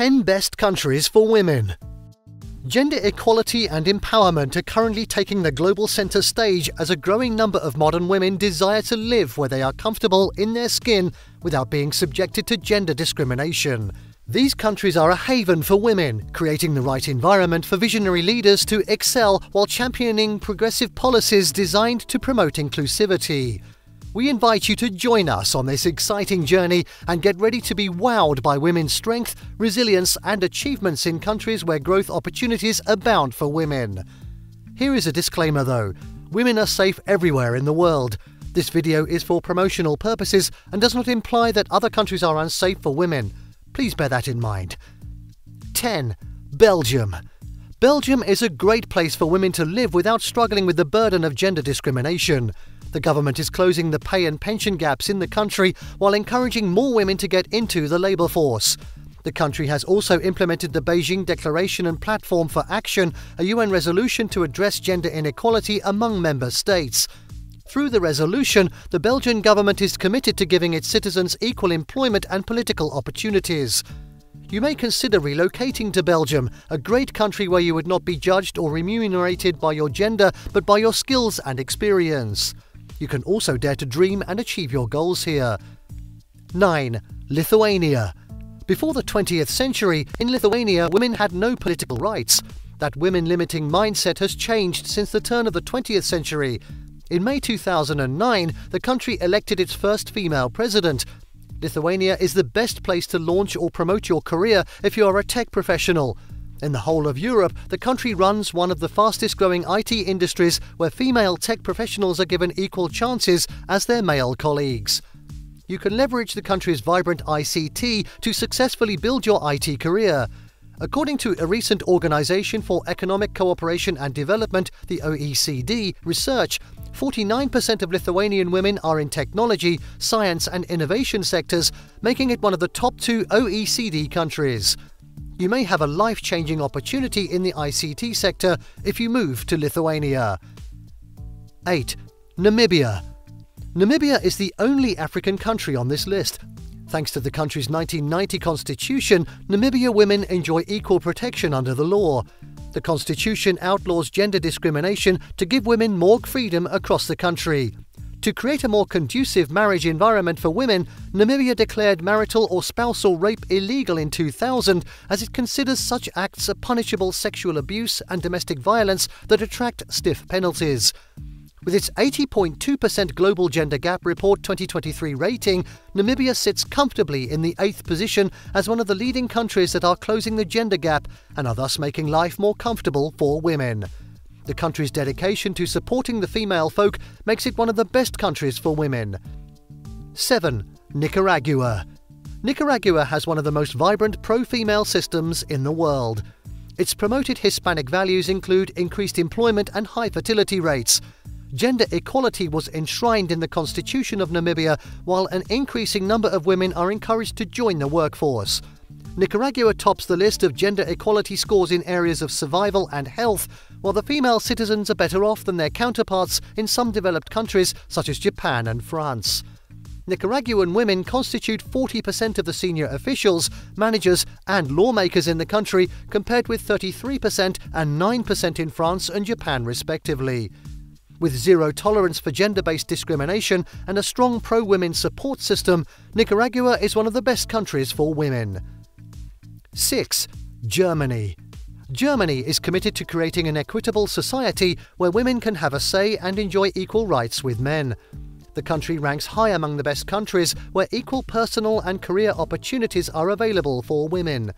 10 Best Countries for Women. Gender equality and empowerment are currently taking the global center stage as a growing number of modern women desire to live where they are comfortable in their skin without being subjected to gender discrimination. These countries are a haven for women, creating the right environment for visionary leaders to excel while championing progressive policies designed to promote inclusivity. We invite you to join us on this exciting journey and get ready to be wowed by women's strength, resilience and achievements in countries where growth opportunities abound for women. Here is a disclaimer though. Women are safe everywhere in the world. This video is for promotional purposes and does not imply that other countries are unsafe for women. Please bear that in mind. 10. Belgium. Belgium is a great place for women to live without struggling with the burden of gender discrimination. The government is closing the pay and pension gaps in the country while encouraging more women to get into the labour force. The country has also implemented the Beijing Declaration and Platform for Action, a UN resolution to address gender inequality among member states. Through the resolution, the Belgian government is committed to giving its citizens equal employment and political opportunities. You may consider relocating to Belgium, a great country where you would not be judged or remunerated by your gender, but by your skills and experience. You can also dare to dream and achieve your goals here. 9. Lithuania. Before the 20th century, in Lithuania, women had no political rights. That women-limiting mindset has changed since the turn of the 20th century. In May 2009, the country elected its first female president. Lithuania is the best place to launch or promote your career if you are a tech professional. In the whole of Europe, the country runs one of the fastest-growing IT industries where female tech professionals are given equal chances as their male colleagues. You can leverage the country's vibrant ICT to successfully build your IT career. According to a recent Organization for Economic Cooperation and Development, the OECD, research, 49% of Lithuanian women are in technology, science and innovation sectors, making it one of the top 2 OECD countries. You may have a life-changing opportunity in the ICT sector if you move to Lithuania. 8. Namibia. Namibia is the only African country on this list. Thanks to the country's 1990 constitution, Namibia women enjoy equal protection under the law. The constitution outlaws gender discrimination to give women more freedom across the country. To create a more conducive marriage environment for women, Namibia declared marital or spousal rape illegal in 2000 as it considers such acts a punishable sexual abuse and domestic violence that attract stiff penalties. With its 80.2% Global Gender Gap Report 2023 rating, Namibia sits comfortably in the 8th position as one of the leading countries that are closing the gender gap and are thus making life more comfortable for women. The country's dedication to supporting the female folk makes it one of the best countries for women. 7. Nicaragua. Nicaragua has one of the most vibrant pro-female systems in the world. Its promoted Hispanic values include increased employment and high fertility rates. Gender equality was enshrined in the constitution of Namibia, while an increasing number of women are encouraged to join the workforce. Nicaragua tops the list of gender equality scores in areas of survival and health, while the female citizens are better off than their counterparts in some developed countries such as Japan and France. Nicaraguan women constitute 40% of the senior officials, managers and lawmakers in the country, compared with 33% and 9% in France and Japan respectively. With zero tolerance for gender-based discrimination and a strong pro-women support system, Nicaragua is one of the best countries for women. 6. Germany. Germany is committed to creating an equitable society where women can have a say and enjoy equal rights with men. The country ranks high among the best countries where equal personal and career opportunities are available for women.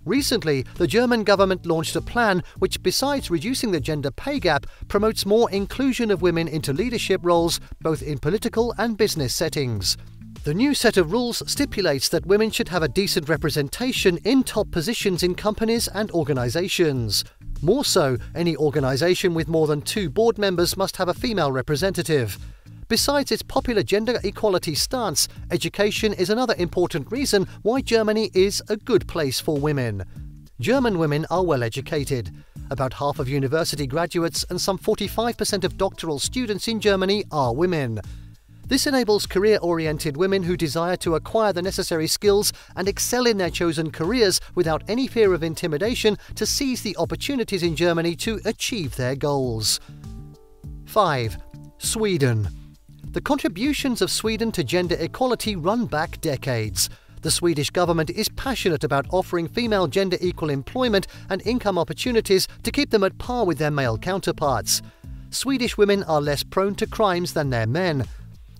Recently, the German government launched a plan which, besides reducing the gender pay gap, promotes more inclusion of women into leadership roles, both in political and business settings. The new set of rules stipulates that women should have a decent representation in top positions in companies and organizations. More so, any organization with more than 2 board members must have a female representative. Besides its popular gender equality stance, education is another important reason why Germany is a good place for women. German women are well educated. About half of university graduates and some 45% of doctoral students in Germany are women. This enables career-oriented women who desire to acquire the necessary skills and excel in their chosen careers without any fear of intimidation to seize the opportunities in Germany to achieve their goals. 5. Sweden. The contributions of Sweden to gender equality run back decades. The Swedish government is passionate about offering female gender equal employment and income opportunities to keep them at par with their male counterparts. Swedish women are less prone to crimes than their men.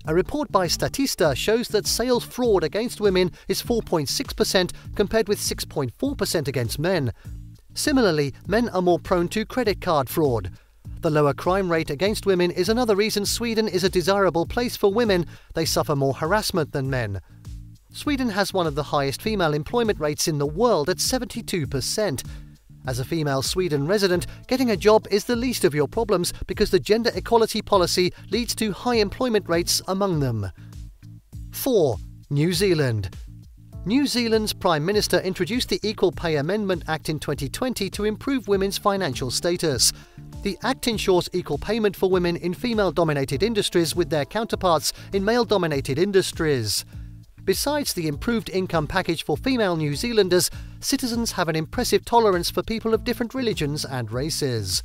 A report by Statista shows that sales fraud against women is 4.6% compared with 6.4% against men. Similarly, men are more prone to credit card fraud. The lower crime rate against women is another reason Sweden is a desirable place for women. They suffer more harassment than men. Sweden has one of the highest female employment rates in the world at 72%. As a female Sweden resident, getting a job is the least of your problems because the gender equality policy leads to high employment rates among them. 4. New Zealand. New Zealand's Prime Minister introduced the Equal Pay Amendment Act in 2020 to improve women's financial status. The Act ensures equal payment for women in female-dominated industries with their counterparts in male-dominated industries. Besides the improved income package for female New Zealanders, citizens have an impressive tolerance for people of different religions and races.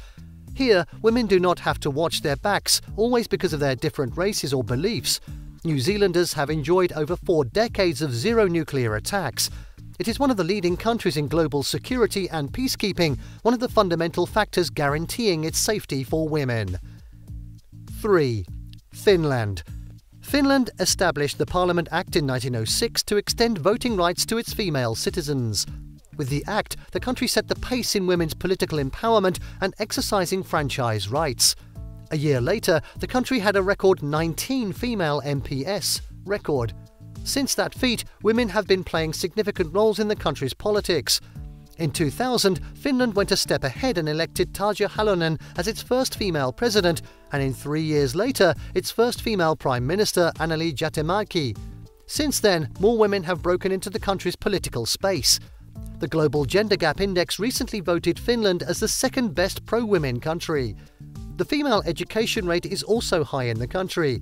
Here, women do not have to watch their backs, always because of their different races or beliefs. New Zealanders have enjoyed over 4 decades of zero nuclear attacks. It is one of the leading countries in global security and peacekeeping, one of the fundamental factors guaranteeing its safety for women. 3. Finland. Finland established the Parliament Act in 1906 to extend voting rights to its female citizens. With the Act, the country set the pace in women's political empowerment and exercising franchise rights. A year later, the country had a record 19 female MPs record. Since that feat, women have been playing significant roles in the country's politics. In 2000, Finland went a step ahead and elected Tarja Halonen as its first female president, and in 3 years later, its first female prime minister, Anneli Jäätteenmäki. Since then, more women have broken into the country's political space. The Global Gender Gap Index recently voted Finland as the second best pro-women country. The female education rate is also high in the country.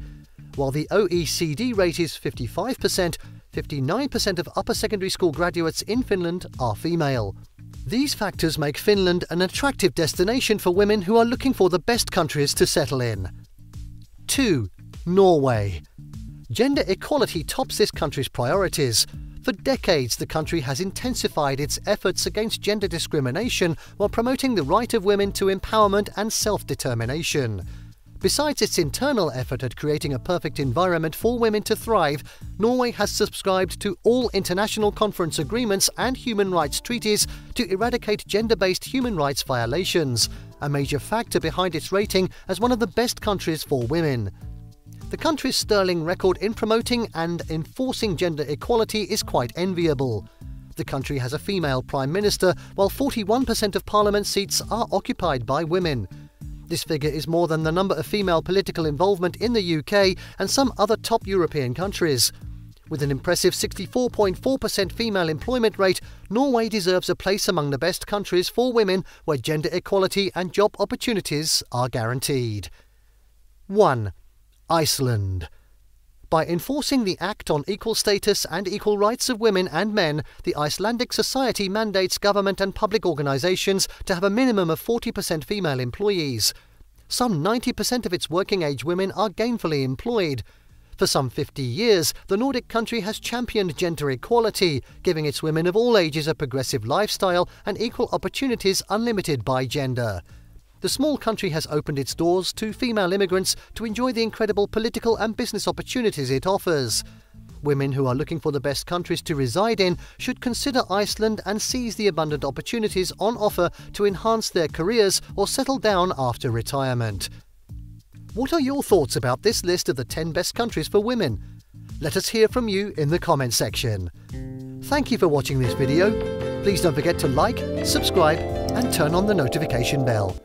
While the OECD rate is 55%, 59% of upper secondary school graduates in Finland are female. These factors make Finland an attractive destination for women who are looking for the best countries to settle in. 2. Norway. Gender equality tops this country's priorities. For decades, the country has intensified its efforts against gender discrimination while promoting the right of women to empowerment and self-determination. Besides its internal effort at creating a perfect environment for women to thrive, Norway has subscribed to all international conference agreements and human rights treaties to eradicate gender-based human rights violations, a major factor behind its rating as one of the best countries for women. The country's sterling record in promoting and enforcing gender equality is quite enviable. The country has a female prime minister, while 41% of parliament seats are occupied by women. This figure is more than the number of female political involvement in the UK and some other top European countries. With an impressive 64.4% female employment rate, Norway deserves a place among the best countries for women where gender equality and job opportunities are guaranteed. 1. Iceland. By enforcing the Act on Equal Status and Equal Rights of Women and Men, the Icelandic society mandates government and public organisations to have a minimum of 40% female employees. Some 90% of its working-age women are gainfully employed. For some 50 years, the Nordic country has championed gender equality, giving its women of all ages a progressive lifestyle and equal opportunities unlimited by gender. The small country has opened its doors to female immigrants to enjoy the incredible political and business opportunities it offers. Women who are looking for the best countries to reside in should consider Iceland and seize the abundant opportunities on offer to enhance their careers or settle down after retirement. What are your thoughts about this list of the 10 best countries for women? Let us hear from you in the comment section. Thank you for watching this video. Please don't forget to like, subscribe and turn on the notification bell.